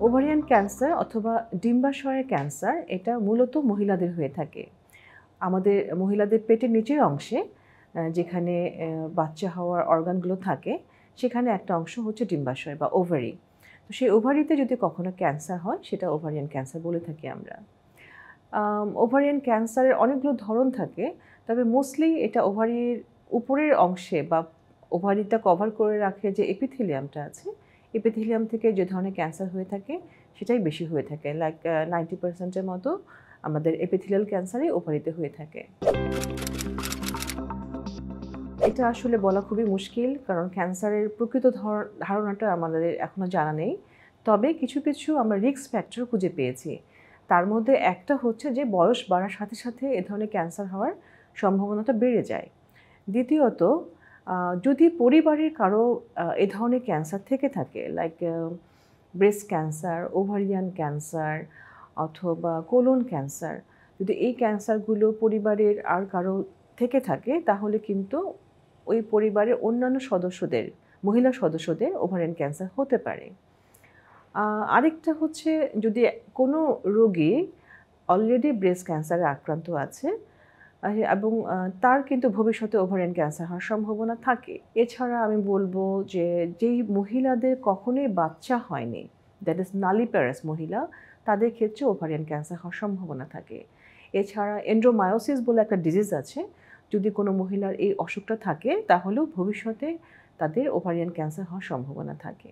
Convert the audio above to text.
Ovarian cancer অথবা ডিম্বাশয়ের cancer এটা মূলত মহিলাদের হয়ে থাকে। আমাদের মহিলাদের পেটের নিচের অংশে যেখানে বাচ্চা হওয়ার অর্গানগুলো থাকে, সেখানে একটা অংশ হচ্ছে ডিম্বাশয় বা ওভারি। তো সেই ওভারিতে যদি কখনো ক্যান্সার হয়, সেটা ওভারিয়ান ক্যান্সার বলে থাকি আমরা। ওভারিয়ান ক্যান্সারের অনেকগুলো ধরন থাকে, তবে মোস্টলি এটা ওভারির উপরের অংশে বা ওভারিটা কভার করে রাখে যে এপিথেলিয়ামটা আছে, এপিথেলিয়াম থেকে যে ধরনের ক্যান্সার হয়ে থাকে সেটাই বেশি হয়ে থাকে। লাইক 90%-এর মতো আমাদের এপিথেলিয়াল ক্যান্সারই ওভারিতে হয়ে থাকে। এটা আসলে বলা খুবই মুশকিল, কারণ ক্যান্সারের প্রকৃত ধারণাটা আমাদের এখনো জানা নেই। তবে কিছু কিছু আমরা রিস্ক ফ্যাক্টর খুঁজে পেয়েছি। তার মধ্যে একটা হচ্ছে যে বয়স বাড়ার সাথে সাথে এ ধরনের ক্যান্সার হওয়ার সম্ভাবনাটা বেড়ে যায়। দ্বিতীয়ত, যদি পরিবারের কারো এ ধরনের ক্যান্সার থেকে থাকে, like breast cancer, ovarian cancer অথবা কোলন ক্যান্সার, যদি এই ক্যান্সারগুলো পরিবারের আর কারো থেকে থাকে, তাহলে কিন্তু ওই পরিবারের অন্যান্য সদস্যদের, মহিলা সদস্যদের ওভারিয়ান ক্যান্সার হতে পারে। আরেকটা হচ্ছে, যদি কোনো রোগী অলরেডি ব্রেস্ট ক্যান্সারে আক্রান্ত আছে এবং তার কিন্তু ভবিষ্যতে ওভারিয়ান ক্যান্সার হওয়ার সম্ভাবনা থাকে। এছাড়া আমি বলবো যে যেই মহিলাদের কখনোই বাচ্চা হয়নি, দ্যাট ইজ নালিপ্যারাস মহিলা, তাদের ক্ষেত্রে ওভারিয়ান ক্যান্সার হওয়ার সম্ভাবনা থাকে। এছাড়া এন্ড্রোমায়োসিস বলে একটা ডিজিজ আছে, যদি কোনো মহিলার এই অসুখটা থাকে তাহলেও ভবিষ্যতে তাদের ওভারিয়ান ক্যান্সার হওয়ার সম্ভাবনা থাকে।